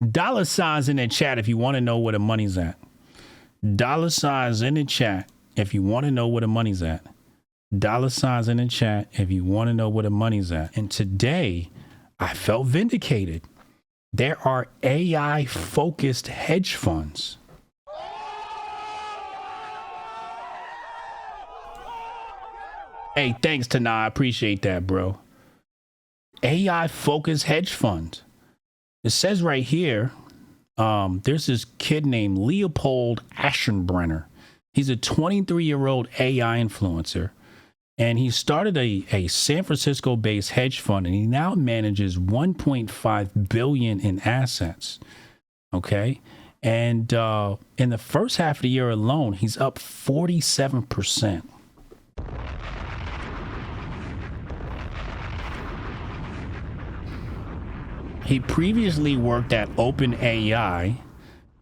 Dollar signs in the chat if you want to know where the money's at. Dollar signs in the chat if you want to know where the money's at. Dollar signs in the chat if you want to know where the money's at. And today, I felt vindicated. There are AI-focused hedge funds. Hey, thanks, Tana. I appreciate that, bro. AI-focused hedge fund. It says right here, there's this kid named Leopold Aschenbrenner. He's a 23-year-old AI influencer, and he started a San Francisco-based hedge fund, and he now manages $1.5 billion in assets. Okay, and in the first half of the year alone, he's up 47%. He previously worked at OpenAI,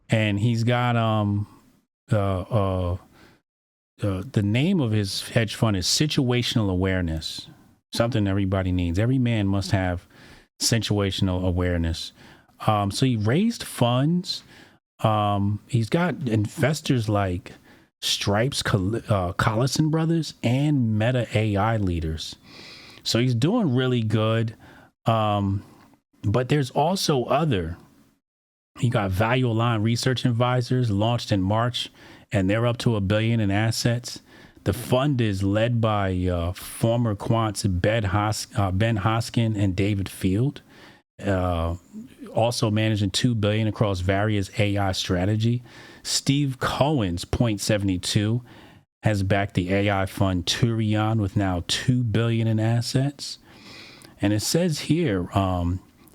and he's got the name of his hedge fund is Situational Awareness, something everybody needs. Every man must have situational awareness. So he raised funds. He's got investors like Stripes, Collison Brothers, and Meta AI leaders. So he's doing really good. But there's also you got Value Aligned Research Advisors launched in March, and they're up to $1 billion in assets. The fund is led by former quants Ben Hoskin and David Field, also managing $2 billion across various AI strategy. Steve Cohen's Point 72 has backed the AI fund Turion with now $2 billion in assets. And it says here,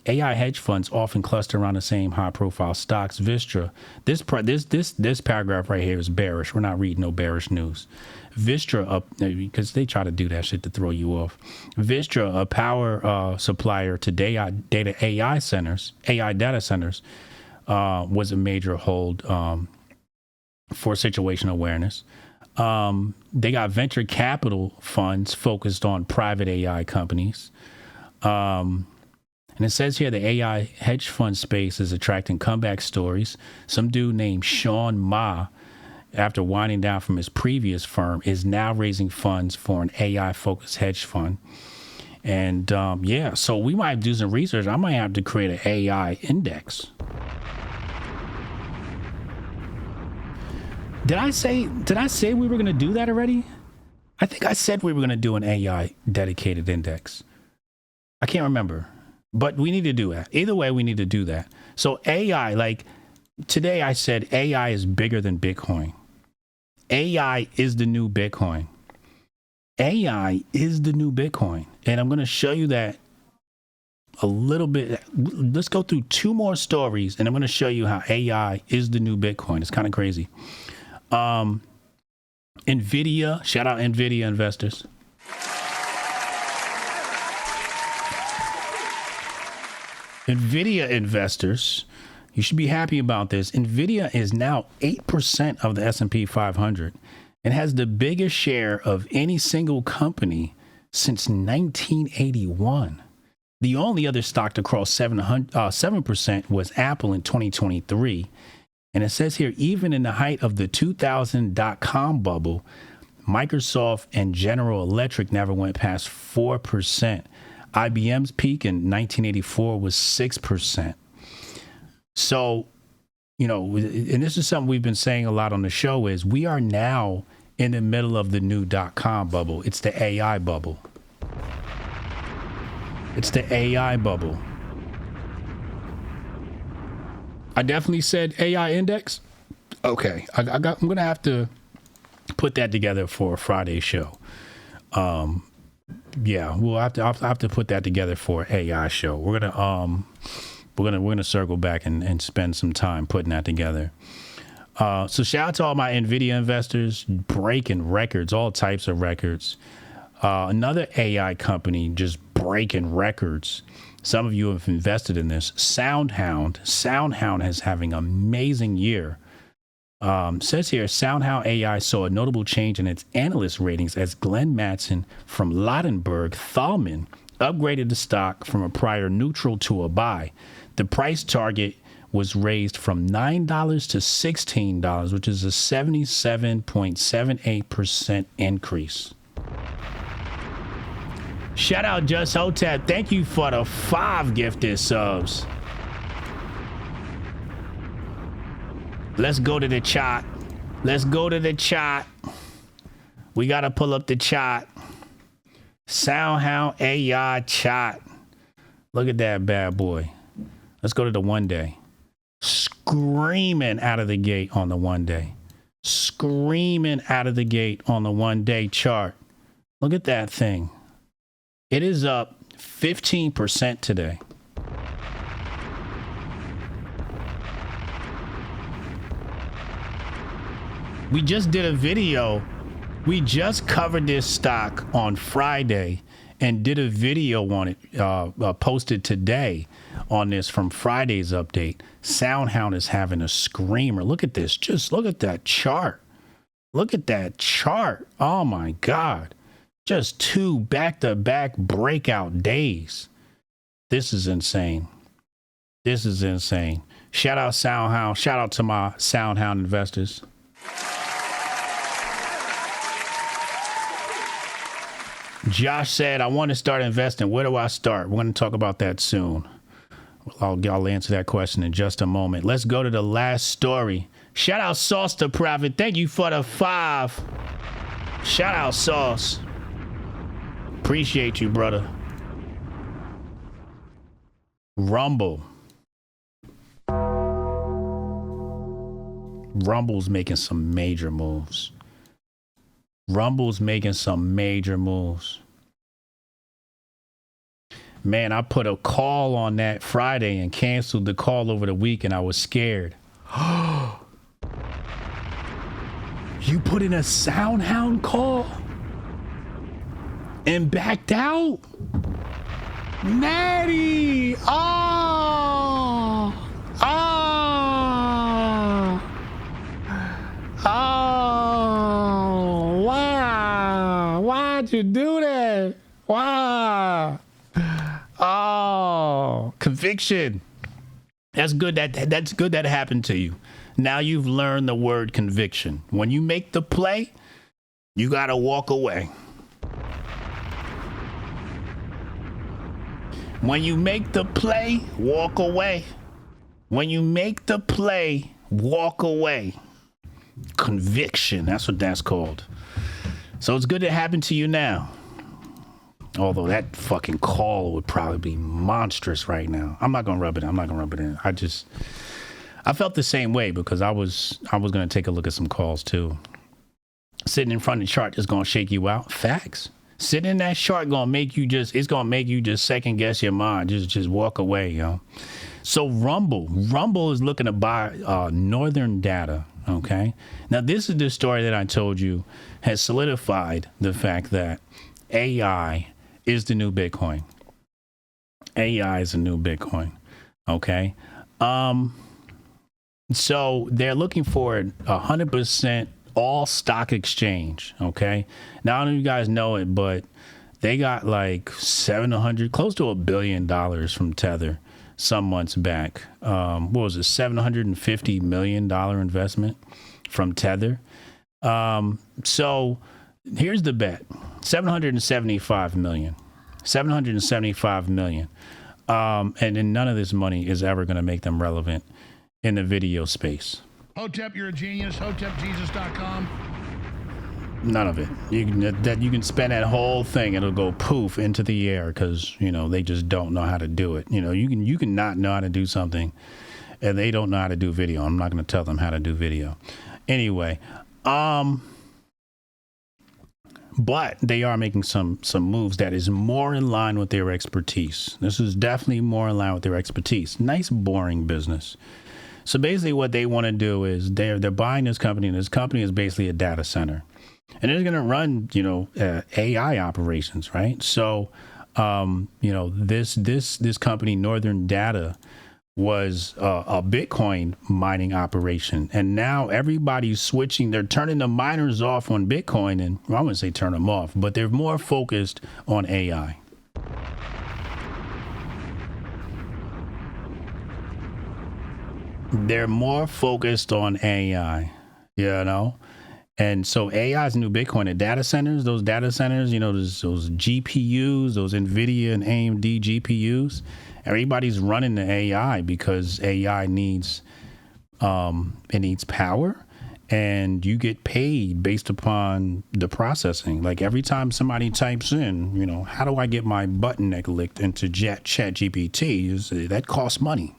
AI hedge funds often cluster around the same high-profile stocks. Vistra, this paragraph right here is bearish. We're not reading no bearish news. Vistra, up because they try to do that shit to throw you off. Vistra, a power supplier to AI data centers, was a major hold for situational awareness. They got venture capital funds focused on private AI companies. And it says here the AI hedge fund space is attracting comeback stories. Some dude named Sean Ma, after winding down from his previous firm, is now raising funds for an AI-focused hedge fund. And yeah, so we might do some research. I might have to create an AI index. Did I say we were going to do that already? I think I said we were going to do an AI dedicated index. I can't remember. But we need to do that. Either way, we need to do that. So AI, like today I said AI is bigger than Bitcoin. AI is the new Bitcoin. AI is the new Bitcoin. And I'm going to show you that a little bit. Let's go through two more stories, and I'm going to show you how AI is the new Bitcoin. It's kind of crazy. Nvidia, shout out Nvidia investors. Nvidia investors, you should be happy about this. Nvidia is now 8% of the S&P 500 and has the biggest share of any single company since 1981. The only other stock to cross 7% was Apple in 2023. And it says here, even in the height of the 2000 dot-com bubble, Microsoft and General Electric never went past 4%. IBM's peak in 1984 was 6%. So, you know, and this is something we've been saying a lot on the show, is we are now in the middle of the new dot-com bubble. It's the AI bubble. It's the AI bubble. I definitely said AI index. Okay, I'm gonna have to put that together for a Friday show. Yeah, I'll have to put that together for an AI show. We're gonna circle back and spend some time putting that together. So shout out to all my Nvidia investors, breaking records, all types of records. Another AI company just breaking records. Some of you have invested in this. SoundHound. SoundHound is having an amazing year. Says here, SoundHound AI saw a notable change in its analyst ratings as Glenn Mattson from Ladenburg Thalmann upgraded the stock from a prior neutral to a buy. The price target was raised from $9 to $16, which is a 77.78% increase. Shout out Just Hotep. Thank you for the 5 gifted subs. Let's go to the chart. Let's go to the chart. We got to pull up the chart. SoundHound AI chart. Look at that bad boy. Let's go to the 1 day. Screaming out of the gate on the 1 day. Screaming out of the gate on the 1 day chart. Look at that thing. It is up 15% today. We just did a video. We just covered this stock on Friday and did a video on it, posted today on this from Friday's update. SoundHound is having a screamer. Look at this. Just look at that chart. Look at that chart. Oh my God. Just 2 back-to-back breakout days. This is insane. This is insane. Shout out SoundHound. Shout out to my SoundHound investors. Josh said, I want to start investing. Where do I start? We're going to talk about that soon. I'll answer that question in just a moment. Let's go to the last story. Shout out Sauce the Prophet. Thank you for the 5. Shout out Sauce. Appreciate you, brother. Rumble. Rumble's making some major moves. Rumble's making some major moves. Man, I put a call on that Friday and canceled the call over the week, and I was scared. You put in a SoundHound call and backed out? Natty! Oh! Oh! Oh! Wow! Why'd you do that? Wow! Oh, conviction. That's good. That's good that happened to you. Now you've learned the word conviction. When you make the play, you gotta walk away. When you make the play, walk away. When you make the play, walk away. Conviction. That's what that's called. So it's good to happen to you now. Although that fucking call would probably be monstrous right now. I'm not gonna rub it in. I'm not gonna rub it in. I felt the same way because I was gonna take a look at some calls too. Sitting in front of the chart is gonna shake you out. Facts. Sitting in that chart it's gonna make you just second guess your mind. Just walk away, yo. So Rumble is looking to buy Northern Data. Okay. Now this is the story that I told you has solidified the fact that AI is the new Bitcoin. AI is the new Bitcoin. Okay. So they're looking for 100% all stock exchange. Okay. Now, I don't know if you guys know it, but they got like 700, close to $1 billion from Tether some months back. What was it? $750 million investment from Tether. So here's the bet. 775 million. And then none of this money is ever going to make them relevant in the video space. Hotep, you're a genius. HotepJesus.com. None of it. You can spend that whole thing, it'll go poof into the air because, they just don't know how to do it. You can not know how to do something and they don't know how to do video. I'm not going to tell them how to do video. Anyway, but they are making some moves that is more in line with their expertise. This is definitely more in line with their expertise. Nice, boring business. So basically what they want to do is they're buying this company, and this company is basically a data center. And it's going to run, AI operations, right? So, this company, Northern Data, was a Bitcoin mining operation. And now everybody's switching. They're turning the miners off on Bitcoin. And I wouldn't say turn them off, but they're more focused on AI. They're more focused on AI, you know? And so AI is new Bitcoin. The data centers, those data centers, you know, those GPUs, those Nvidia and AMD GPUs, everybody's running the AI because AI needs it needs power, and you get paid based upon the processing. Like every time somebody types in, you know, how do I get my button neck licked into chat GPT, that costs money.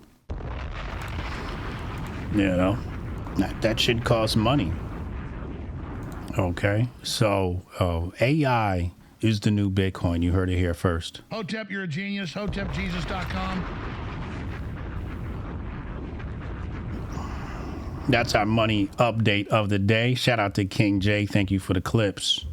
You know, that should cost money. Okay, so AI is the new Bitcoin. You heard it here first. Hotep, you're a genius. HotepJesus.com. That's our money update of the day. Shout out to King J. Thank you for the clips.